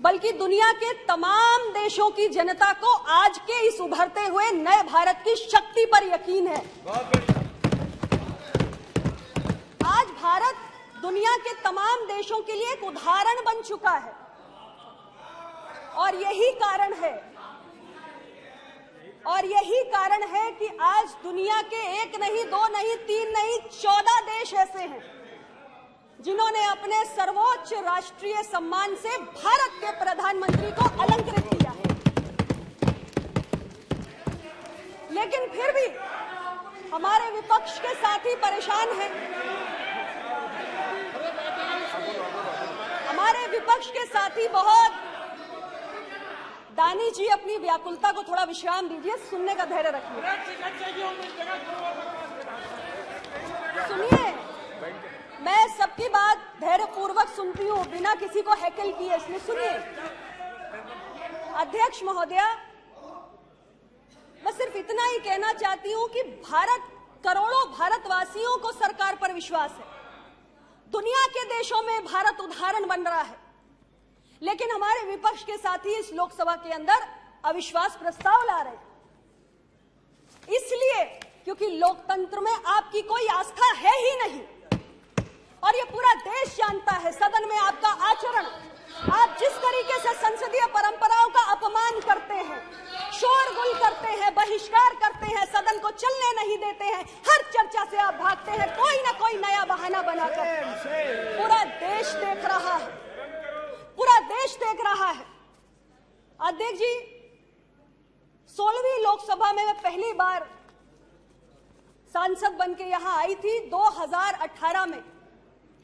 बल्कि दुनिया के तमाम देशों की जनता को आज के इस उभरते हुए नए भारत की शक्ति पर यकीन है। आज भारत दुनिया के तमाम देशों के लिए एक उदाहरण बन चुका है और यही कारण है कि आज दुनिया के एक नहीं, दो नहीं, तीन नहीं, 14 देश ऐसे हैं जिन्होंने अपने सर्वोच्च राष्ट्रीय सम्मान से भारत के प्रधानमंत्री को अलंकृत किया है। लेकिन फिर भी हमारे विपक्ष के साथी परेशान हैं। हमारे विपक्ष के साथी बहुत दानी जी, अपनी व्याकुलता को थोड़ा विश्राम दीजिए, सुनने का धैर्य रखिए। सुनिए, मैं सबकी बात धैर्यपूर्वक सुनती हूँ, बिना किसी को हैकल किए, इसलिए सुनिए। अध्यक्ष महोदया, मैं सिर्फ इतना ही कहना चाहती हूँ कि करोड़ों भारतवासियों को सरकार पर विश्वास है। दुनिया के देशों में भारत उदाहरण बन रहा है, लेकिन हमारे विपक्ष के साथी इस लोकसभा के अंदर अविश्वास प्रस्ताव ला रहे हैं। इसलिए क्योंकि लोकतंत्र में आपकी कोई आस्था है ही नहीं और ये पूरा देश जानता है। सदन में आपका आचरण, आप जिस तरीके से संसदीय परंपराओं का अपमान करते हैं, शोरगुल करते हैं, बहिष्कार करते हैं, सदन को चलने नहीं देते हैं, हर चर्चा से आप भागते हैं कोई ना कोई नया बहाना बनाकर। पूरा देश देख रहा है, पूरा देश देख रहा है। अध्यक्ष जी, 16वीं लोकसभा में मैं पहली बार सांसद बनके यहां आई थी 2018 में।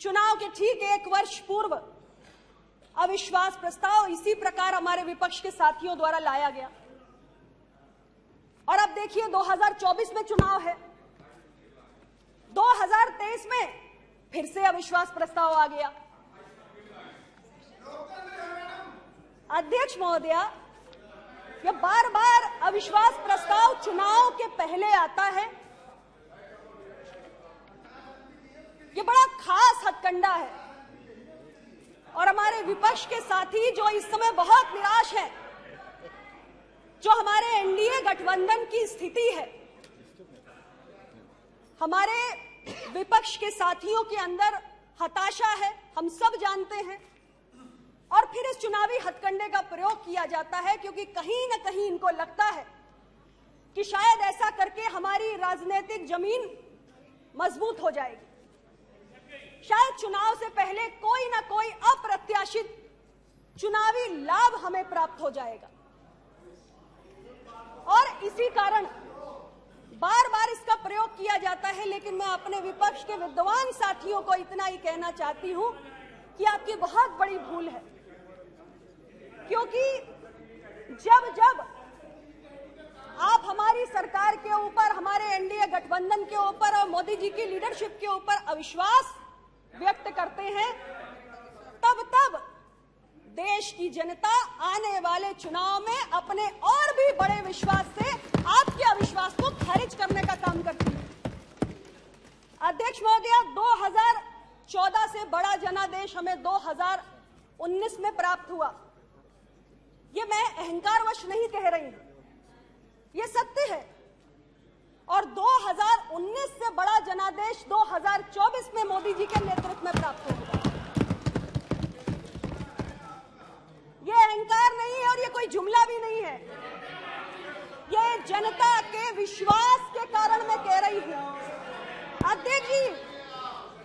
चुनाव के ठीक 1 वर्ष पूर्व अविश्वास प्रस्ताव इसी प्रकार हमारे विपक्ष के साथियों द्वारा लाया गया और अब देखिए 2024 में चुनाव है, 2023 में फिर से अविश्वास प्रस्ताव आ गया। अध्यक्ष महोदया, यह बार बार अविश्वास प्रस्ताव चुनाव के पहले आता है, ये बड़ा खास हथकंडा है और हमारे विपक्ष के साथी जो इस समय बहुत निराश हैं, जो हमारे एनडीए गठबंधन की स्थिति है, हमारे विपक्ष के साथियों के अंदर हताशा है, हम सब जानते हैं। और फिर इस चुनावी हथकंडे का प्रयोग किया जाता है क्योंकि कहीं ना कहीं इनको लगता है कि शायद ऐसा करके हमारी राजनीतिक जमीन मजबूत हो जाएगी, शायद चुनाव से पहले कोई ना कोई अप्रत्याशित चुनावी लाभ हमें प्राप्त हो जाएगा। और इसी कारण बार बार इसका प्रयोग किया जाता है। लेकिन मैं अपने विपक्ष के विद्वान साथियों को इतना ही कहना चाहती हूं कि आपकी बहुत बड़ी भूल है, क्योंकि जब आप हमारी सरकार के ऊपर, हमारे एनडीए गठबंधन के ऊपर और मोदी जी की लीडरशिप के ऊपर अविश्वास व्यक्त करते हैं, तब देश की जनता आने वाले चुनाव में अपने और भी बड़े विश्वास से आपके अविश्वास को खारिज करने का काम करती है। अध्यक्ष महोदया, 2014 से बड़ा जनादेश हमें 2019 में प्राप्त हुआ। ये मैं अहंकारवश नहीं कह रही हूं, ये सत्य है। और 2019 से बड़ा जनादेश 2024 में मोदी जी के नेतृत्व में प्राप्त होगा। ये अहंकार नहीं है और ये कोई जुमला भी नहीं है, ये जनता के विश्वास के कारण मैं कह रही हूं। अध्यक्ष जी,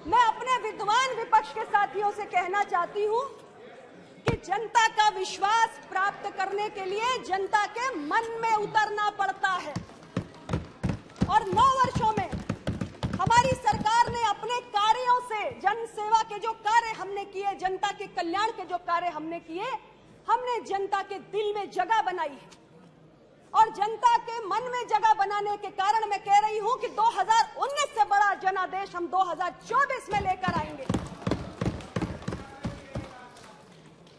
मैं अपने विद्वान विपक्ष के साथियों से कहना चाहती हूं कि जनता का विश्वास प्राप्त करने के लिए जनता के मन में उतरना पड़ता है। और 9 वर्षों में हमारी सरकार ने अपने कार्यों से, जन सेवा के जो कार्य हमने किए, जनता के कल्याण के जो कार्य हमने किए, हमने जनता के दिल में जगह बनाई है। और जनता के मन में जगह बनाने के कारण मैं कह रही हूं कि 2019 से बड़ा जनादेश हम 2024 में लेकर आएंगे।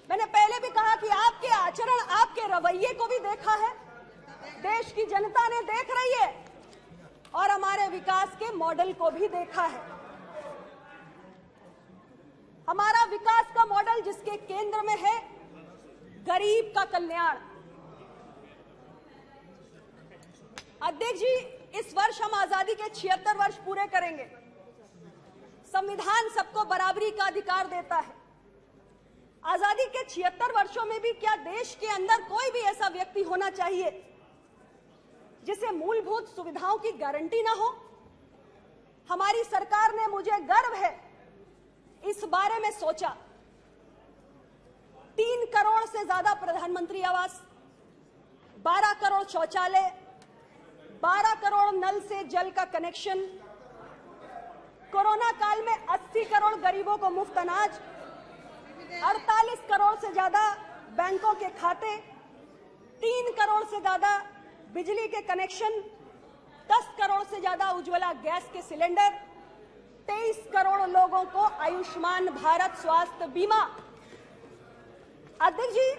मैंने पहले भी कहा कि आपके आचरण, आपके रवैये को भी देखा है, देश की जनता ने देख रही है और हमारे विकास के मॉडल को भी देखा है। हमारा विकास का मॉडल जिसके केंद्र में है गरीब का कल्याण। अध्यक्ष जी, इस वर्ष हम आजादी के 76 वर्ष पूरे करेंगे। संविधान सबको बराबरी का अधिकार देता है। आजादी के 76 वर्षों में भी क्या देश के अंदर कोई भी ऐसा व्यक्ति होना चाहिए जिसे मूलभूत सुविधाओं की गारंटी ना हो? हमारी सरकार ने, मुझे गर्व है, इस बारे में सोचा। 3 करोड़ से ज्यादा प्रधानमंत्री आवास, 12 करोड़ शौचालय, 12 करोड़ नल से जल का कनेक्शन, कोरोना काल में 80 करोड़ गरीबों को मुफ्त अनाज, 48 करोड़ से ज्यादा बैंकों के खाते, 3 करोड़ से ज्यादा बिजली के कनेक्शन, 10 करोड़ से ज्यादा उज्ज्वला गैस के सिलेंडर, 23 करोड़ लोगों को आयुष्मान भारत स्वास्थ्य बीमा। अध्यक्ष जी,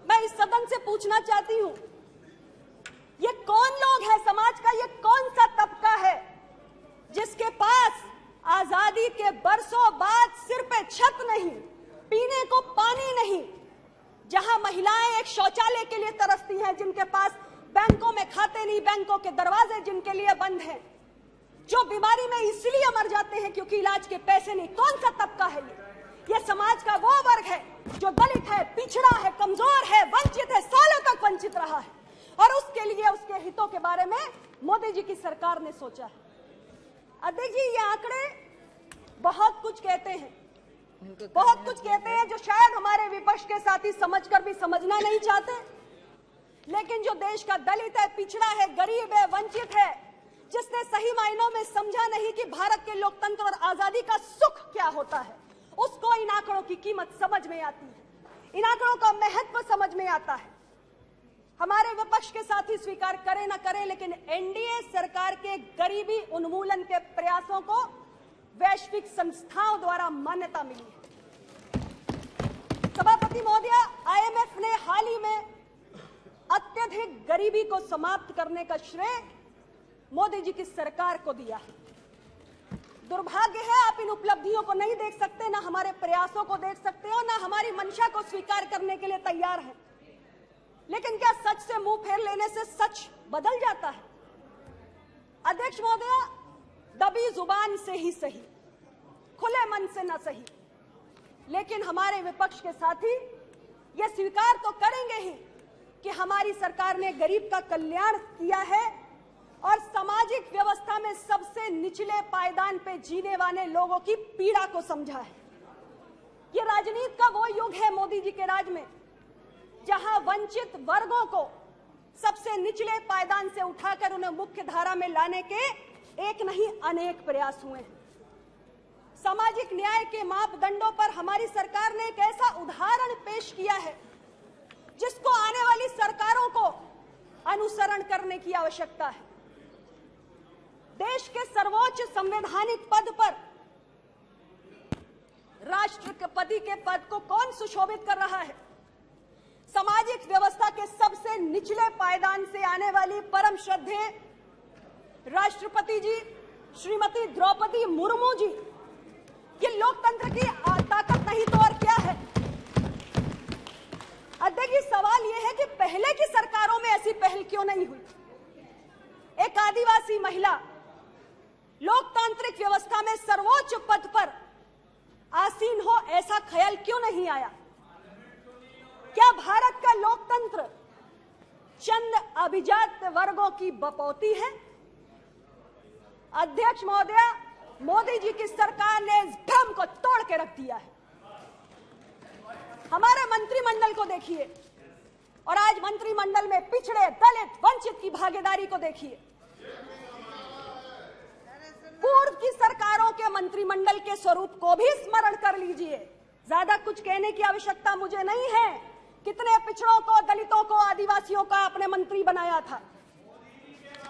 मैं इस सदन से पूछना चाहती हूं, ये कौन लोग हैं? समाज का ये कौन सा तबका है जिसके पास आजादी के बरसों बाद सिर पे छत नहीं, पीने को पानी नहीं, जहां महिलाएं एक शौचालय के लिए तरसती हैं, जिनके पास बैंकों में खाते नहीं, बैंकों के दरवाजे जिनके लिए बंद हैं, जो बीमारी में इसलिए मर जाते हैं क्योंकि इलाज के पैसे नहीं। कौन सा तबका है ये समाज का वो वर्ग है जो दलित है, पिछड़ा है, कमजोर है, वंचित है, सालों तक वंचित रहा है, और उसके लिए, उसके हितों के बारे में मोदी जी की सरकार ने सोचा है। अध्यक्ष जी, ये आंकड़े बहुत कुछ कहते हैं, बहुत कुछ कहते हैं जो शायद हमारे विपक्ष के साथी समझकर भी समझना नहीं चाहते। लेकिन जो देश का दलित है, पिछड़ा है, गरीब है, वंचित है, जिसने सही मायनों में समझा नहीं कि भारत के लोकतंत्र और आजादी का सुख क्या होता है, उसको इन आंकड़ों की कीमत समझ में आती है, इन आंकड़ों का महत्व समझ में आता है। हमारे विपक्ष के साथी स्वीकार करें न करें, लेकिन एनडीए सरकार के गरीबी उन्मूलन के प्रयासों को वैश्विक संस्थाओं द्वारा मान्यता मिली है। सभापति महोदया, आईएमएफ ने हाल ही में अत्यधिक गरीबी को समाप्त करने का श्रेय मोदी जी की सरकार को दिया है। दुर्भाग्य है, आप इन उपलब्धियों को नहीं देख सकते, ना हमारे प्रयासों को देख सकते हो, ना हमारी मंशा को स्वीकार करने के लिए तैयार हैं। लेकिन क्या सच से मुंह फेर लेने से सच बदल जाता है? अध्यक्ष महोदया, दबी जुबान से ही सही, खुले मन से न सही, लेकिन हमारे विपक्ष के साथी ये स्वीकार तो करेंगे ही कि हमारी सरकार ने गरीब का कल्याण किया है और सामाजिक व्यवस्था में सबसे निचले पायदान पे जीने वाले लोगों की पीड़ा को समझा है। ये राजनीति का वो युग है मोदी जी के राज में, जहां वंचित वर्गों को सबसे निचले पायदान से उठाकर उन्हें मुख्य धारा में लाने के एक नहीं अनेक प्रयास हुए हैं। सामाजिक न्याय के मापदंडों पर हमारी सरकार ने एक ऐसा उदाहरण पेश किया है जिसको आने वाली सरकारों को अनुसरण करने की आवश्यकता है। देश के सर्वोच्च संवैधानिक पद पर राष्ट्रपति के पद को कौन सुशोभित कर रहा है? सामाजिक व्यवस्था के सबसे निचले पायदान से आने वाली परम श्रद्धेय राष्ट्रपति जी श्रीमती द्रौपदी मुर्मू जी। ये लोकतंत्र की ताकत नहीं तो और क्या है? अध्यक्ष जी, सवाल यह है कि पहले की सरकारों में ऐसी पहल क्यों नहीं हुई? एक आदिवासी महिला लोकतांत्रिक व्यवस्था में सर्वोच्च पद पर आसीन हो, ऐसा ख्याल क्यों नहीं आया? क्या भारत का लोकतंत्र चंद अभिजात वर्गों की बपौती है? अध्यक्ष महोदया, मोदी जी की सरकार ने इस भ्रम को तोड़ के रख दिया है। हमारे मंत्रिमंडल को देखिए और आज मंत्रिमंडल में पिछड़े, दलित, वंचित की भागीदारी को देखिए। पूर्व की सरकारों के मंत्रिमंडल के स्वरूप को भी स्मरण कर लीजिए। ज्यादा कुछ कहने की आवश्यकता मुझे नहीं है। कितने पिछड़ों को, दलितों को, आदिवासियों का अपने मंत्री बनाया था।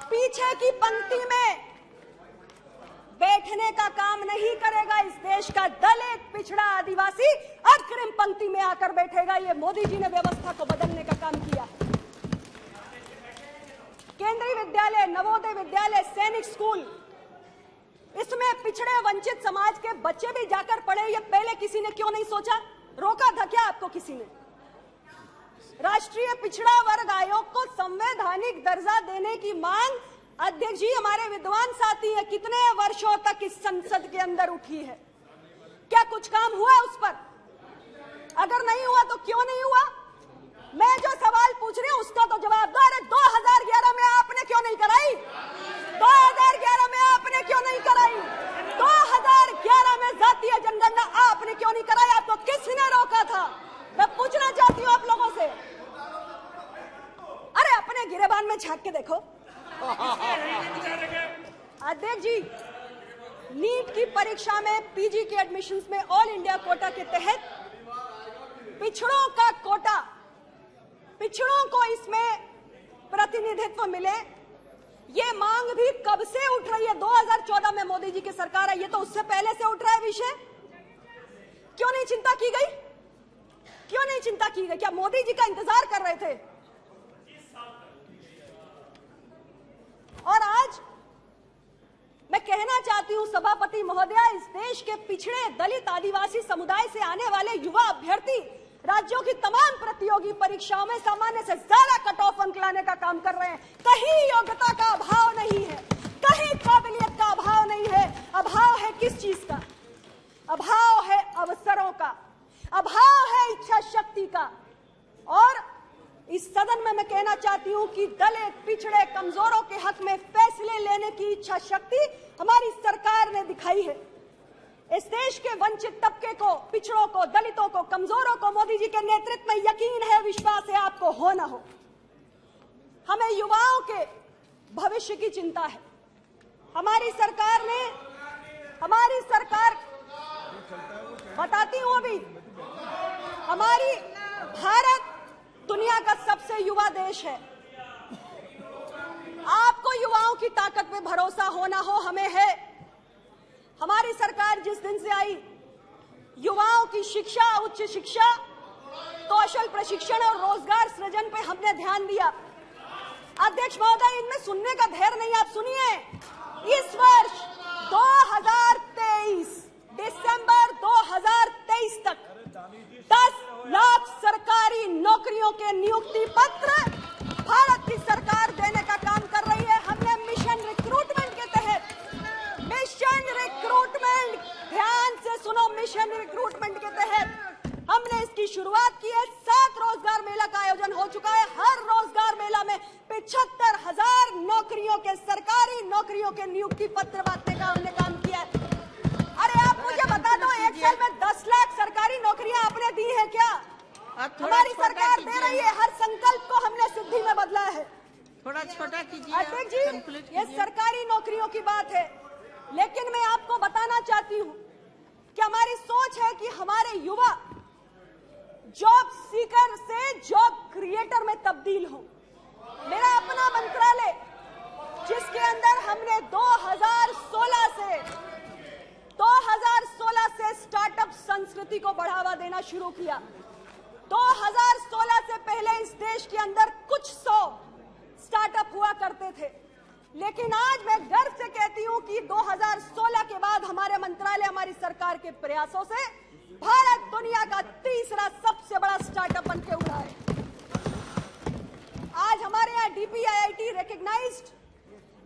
पीछे की पंक्ति में बैठने का काम नहीं करेगा इस देश का दलित, पिछड़ा, आदिवासी अग्रिम पंक्ति में आकर बैठेगा। ये मोदी जी ने व्यवस्था को बदलने का काम किया है। केंद्रीय विद्यालय, नवोदय विद्यालय, सैनिक स्कूल, इसमें पिछड़े वंचित समाज के बच्चे भी जाकर पढ़े। ये पहले किसी ने क्यों नहीं सोचा? रोका था क्या आपको किसी ने? राष्ट्रीय पिछड़ा वर्ग आयोग को संवैधानिक दर्जा देने की मांग अध्यक्ष जी हमारे विद्वान साथी है कितने वर्षों तक इस संसद के अंदर उठी है? क्या कुछ काम हुआ उस पर? अगर नहीं हुआ तो क्यों नहीं हुआ? मैं जो सवाल पूछ रही हूं उसका तो जवाब दो। अरे 2011 में आपने क्यों नहीं कराई? 2011 में आपने क्यों नहीं कराई? 2011 में जातीय जनगणना आपने क्यों नहीं कराई? आपको किसने रोका था? मैं पूछना चाहती हूं आप लोगों से। अरे अपने गिरेबान में झांक के देखो। अध्यक्ष जी, नीट की परीक्षा में पीजी के एडमिशंस में ऑल इंडिया कोटा के तहत पिछड़ों का कोटा, पिछड़ों को इसमें प्रतिनिधित्व मिले, ये मांग भी कब से उठ रही है? 2014 में मोदी जी की सरकार है, ये तो उससे पहले से उठ रहा है विषय। क्यों नहीं चिंता की गई? क्यों नहीं चिंता की गई? क्या मोदी जी का इंतजार कर रहे थे? और आज मैं कहना चाहती हूं सभापति महोदया, इस देश के पिछड़े दलित आदिवासी समुदाय से आने वाले युवा अभ्यर्थी राज्यों की तमाम प्रतियोगी परीक्षाओं में सामान्य से ज्यादा कट ऑफ अंक लाने का काम कर रहे हैं। कहीं योग्यता का अभाव नहीं है, कहीं काबिलियत का अभाव नहीं है। अभाव है किस चीज का? अभाव है अवसरों का, अभाव है इच्छा शक्ति का। और इस सदन में मैं कहना चाहती हूं कि दलित, पिछड़े, कमजोरों के हक में फैसले लेने की इच्छा शक्ति हमारी सरकार ने दिखाई है। इस देश के वंचित तबके को, पिछड़ों को, दलितों को, कमजोरों को मोदी जी के नेतृत्व में यकीन है, विश्वास है, आपको हो ना हो। हमें युवाओं के भविष्य की चिंता है। हमारी सरकार बताती हूं अभी, हमारी भारत दुनिया का सबसे युवा देश है। आपको युवाओं की ताकत पे भरोसा हो ना हो, हमें है। हमारी सरकार जिस दिन से आई, युवाओं की शिक्षा, उच्च शिक्षा, कौशल प्रशिक्षण और रोजगार सृजन पे हमने ध्यान दिया। अध्यक्ष महोदय, इनमें सुनने का धैर्य नहीं, आप सुनिए। इस वर्ष 2023 दिसंबर 2023 तक 10 लाख सरकारी नौकरियों के नियुक्ति पत्र भारत की सरकार देने का काम कर रही है। हमने मिशन रिक्रूटमेंट के तहत, मिशन रिक्रूटमेंट, ध्यान से सुनो, मिशन रिक्रूटमेंट के तहत हमने इसकी शुरुआत की है। 7 रोजगार मेला का आयोजन हो चुका है। हर रोजगार मेला में 75,000 नौकरियों के, सरकारी नौकरियों के नियुक्ति पत्र बांटने का हमने काम किया है। अरे आप मुझे बता दो, एक साल में 10 लाख सरकारी नौकरियां आपने दी है क्या? हमारी सरकार दे रही है। हर संकल्प को हमने सिद्धि में बदला है। थोड़ा छोटा कीजिए अध्यक्ष जी, ये सरकारी नौकरियों की बात है, लेकिन मैं आपको बताना चाहती हूँ कि हमारी सोच है कि हमारे युवा जॉब सीकर से जॉब क्रिएटर में तब्दील हो। मेरा अपना मंत्रालय, जिसके अंदर हमने 2016 से स्टार्टअप संस्कृति को बढ़ावा देना शुरू किया। 2016 से पहले इस देश के अंदर कुछ 100 स्टार्टअप हुआ करते थे, लेकिन आज मैं गर्व से कहती हूं कि 2016 के बाद हमारे मंत्रालय, हमारी सरकार के प्रयासों से भारत दुनिया का तीसरा सबसे बड़ा स्टार्टअप बन के उभरा है। आज हमारे यहाँ DPIIT रिकॉग्नाइज्ड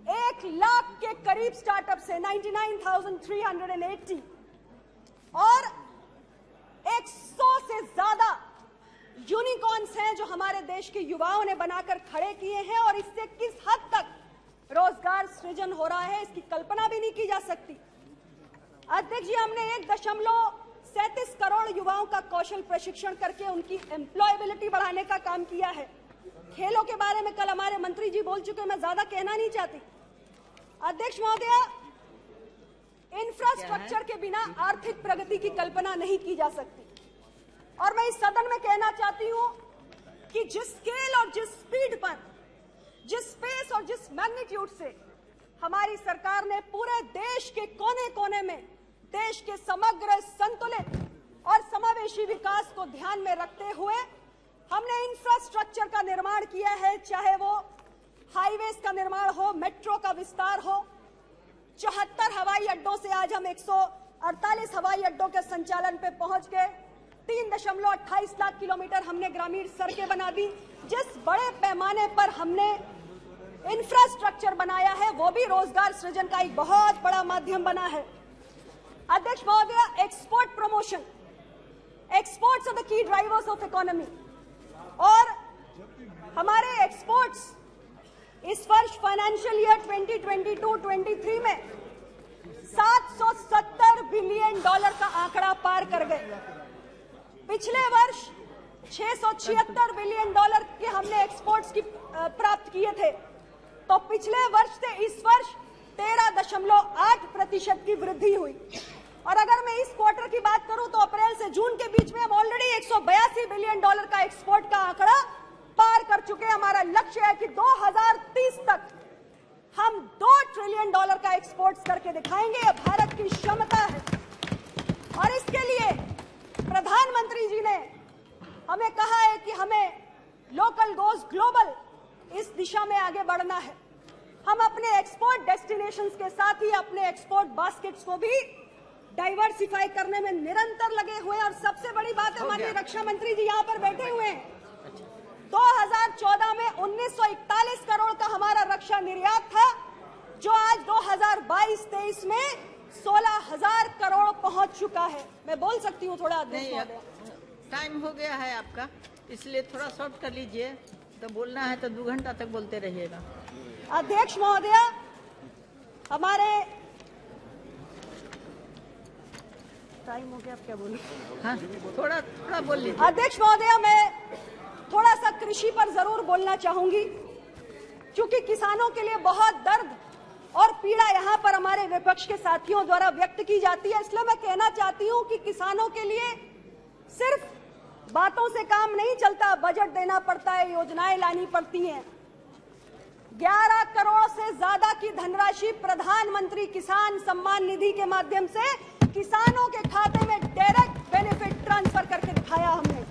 1 लाख के करीब स्टार्टअप्स है, 99,380, और 100 से ज्यादा यूनिकॉर्न्स हैं जो हमारे देश के युवाओं ने बनाकर खड़े किए हैं। और इससे किस हद तक रोजगार सृजन हो रहा है, इसकी कल्पना भी नहीं की जा सकती। अध्यक्ष जी, हमने 1.37 करोड़ युवाओं का कौशल प्रशिक्षण करके उनकी एम्प्लॉयबिलिटी बढ़ाने का काम किया है। खेलों के बारे में कल हमारे मंत्री जी बोल चुके, मैं ज्यादा कहना नहीं चाहती। अध्यक्ष महोदया, इंफ्रास्ट्रक्चर के बिना आर्थिक प्रगति की कल्पना नहीं की जा सकती। और मैं इस सदन में कहना चाहती हूं कि जिस स्केल और जिस स्पीड पर, जिस स्पेस और जिस मैग्नीट्यूड से हमारी सरकार ने पूरे देश के कोने कोने में देश के समग्र, संतुलित और समावेशी विकास को ध्यान में रखते हुए हमने इंफ्रास्ट्रक्चर का निर्माण किया है, चाहे वो हाईवेज का निर्माण हो, मेट्रो का विस्तार हो। 74 हवाई अड्डों से आज हम 148 हवाई अड्डों के संचालन पे पहुंच गए। 3.28 लाख किलोमीटर हमने ग्रामीण सड़कें बना दी। जिस बड़े पैमाने पर हमने इंफ्रास्ट्रक्चर बनाया है वो भी रोजगार सृजन का एक बहुत बड़ा माध्यम बना है। अध्यक्ष महोदय, export promotion, exports are the key drivers of economy, और हमारे एक्सपोर्ट्स इस वर्ष फाइनेंशियल ईयर 2022-23 में $770 बिलियन का आंकड़ा पार कर गए। पिछले वर्ष 676 बिलियन के हमने एक्सपोर्ट्स की प्राप्त किए थे, तो पिछले वर्ष से इस वर्ष 13.8% की वृद्धि हुई। और अगर मैं इस क्वार्टर की बात करूं तो अप्रैल से जून के बीच में हम ऑलरेडी 182 बिलियन का एक्सपोर्ट का आंकड़ा पार कर चुके हैं। हमारा लक्ष्य है कि 2030 तक हम $2 ट्रिलियन का एक्सपोर्ट करके दिखाएंगे। यह भारत की क्षमता है और इसके लिए प्रधानमंत्री जी ने हमें कहा है कि हमें लोकल गोज ग्लोबल इस दिशा में आगे बढ़ना है। हम अपने एक्सपोर्ट डेस्टिनेशंस के साथ ही अपने एक्सपोर्ट बास्केट्स को भी डाइवर्सिफाई करने में निरंतर लगे हुए हैं। और सबसे बड़ी बात है, माननीय रक्षा मंत्री जी यहाँ पर बैठे हुए हैं, 2014 में 1941 करोड़ का हमारा रक्षा निर्यात था, जो आज 2022-23 में 16,000 करोड़ पहुंच चुका है। मैं बोल सकती हूँ थोड़ा? टाइम हो गया है आपका, इसलिए थोड़ा शॉर्ट कर लीजिए। तो बोलना है तो 2 घंटा तक बोलते रहिएगा। अध्यक्ष महोदय, हमारे टाइम हो गया, आप क्या बोलूं? हाँ, थोड़ा बोल लीजिए। अध्यक्ष महोदय, मैं थोड़ा सा कृषि पर जरूर बोलना चाहूंगी, क्योंकि किसानों के लिए बहुत दर्द और पीड़ा यहाँ पर हमारे विपक्ष के साथियों द्वारा व्यक्त की जाती है। इसलिए मैं कहना चाहती हूँ कि किसानों के लिए सिर्फ बातों से काम नहीं चलता, बजट देना पड़ता है, योजनाएं लानी पड़ती हैं। 11 करोड़ से ज्यादा की धनराशि प्रधानमंत्री किसान सम्मान निधि के माध्यम से किसानों के खाते में डायरेक्ट बेनिफिट ट्रांसफर करके दिखाया हमने।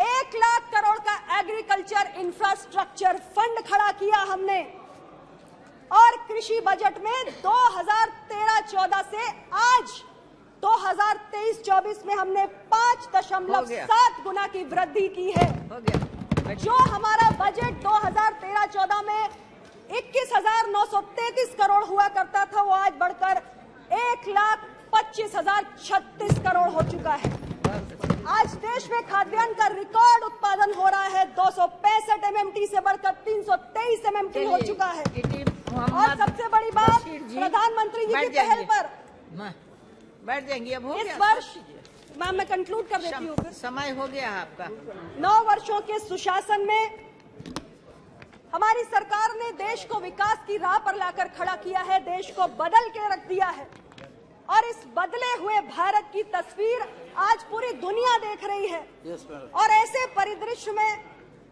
1 लाख करोड़ का एग्रीकल्चर इंफ्रास्ट्रक्चर फंड खड़ा किया हमने। और कृषि बजट में 2013-14 से आज 2023-24 में हमने 5.7 गुना की वृद्धि की है। जो हमारा बजट 2013-14 में 21,933 करोड़ हुआ करता था, वो आज बढ़कर 1,25,036 करोड़ हो चुका है। आज देश में खाद्यान्न का रिकॉर्ड उत्पादन हो रहा है। 265 MMT से बढ़कर 323 MMT हो चुका है। और सबसे बड़ी बात, प्रधानमंत्री जी की पहल पर बैठ जाएंगी। अब हो गया इस वर्ष, मैम मैं कंक्लूड कर देती हूँ, समय हो गया है आपका। 9 वर्षों के सुशासन में हमारी सरकार ने देश को विकास की राह पर लाकर खड़ा किया है, देश को बदल के रख दिया है। और इस बदले हुए भारत की तस्वीर आज पूरी दुनिया देख रही है। और ऐसे परिदृश्य में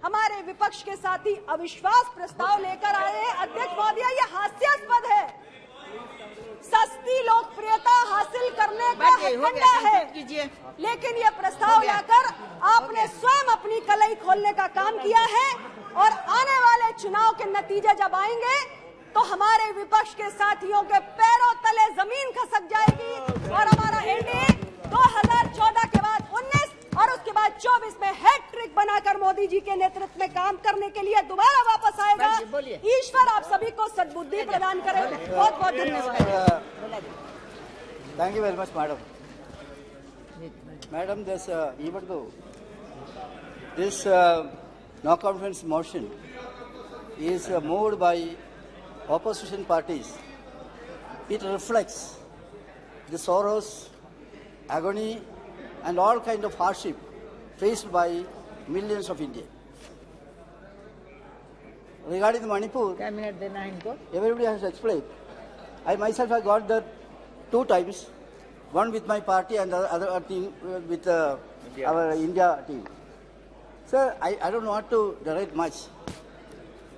हमारे विपक्ष के साथी अविश्वास प्रस्ताव लेकर आए हैं। अध्यक्ष महोदय, ये हास्यास्पद है। सस्ती लोकप्रियता हासिल करने का हथकंडा है, लेकिन ये प्रस्ताव लाकर आपने स्वयं अपनी कलई खोलने का काम किया है। और आने वाले चुनाव के नतीजे जब आएंगे तो हमारे विपक्ष के साथियों के पैरों तले जमीन खसक जाएगी और हमारा एनडीए 2014 के बाद 19 और उसके बाद 24 में हैट्रिक बनाकर मोदी जी के नेतृत्व में काम करने के लिए दोबारा वापस आएगा। ईश्वर आप सभी को सद्बुद्धि प्रदान करे। बहुत बहुत धन्यवाद। Thank you very much, madam. Madam, even though this no confidence motion is moved by opposition parties, it reflects the sorrows, agony, and all kind of hardship faced by millions of Indians. Regarding the Manipur, everybody has explained. I myself have got there 2 times, one with my party and the other team with our India team. Sir, I don't want to narrate much.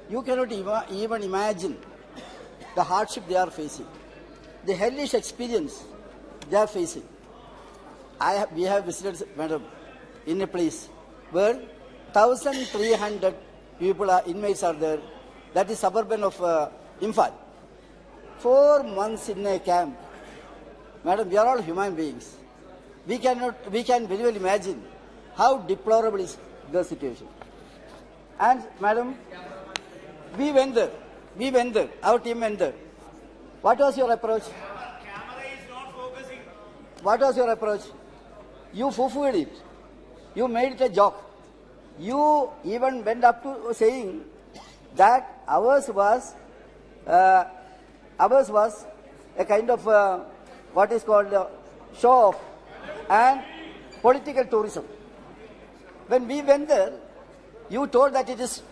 You cannot even imagine the hardship they are facing, the hellish experience they are facing. We have visited, madam, in a place where 1,300 inmates are there. That is suburban of Imphal. 4 months in a camp. Madam, we are all human beings. we can very well imagine how deplorable is the situation. And madam, we went there, our team went there. What was your approach? What was your approach? You foo-fooed it. You made it a joke. You even went up to saying that ours was a kind of what is called show-off and political tourism. When we went there, you told that it is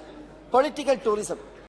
political tourism.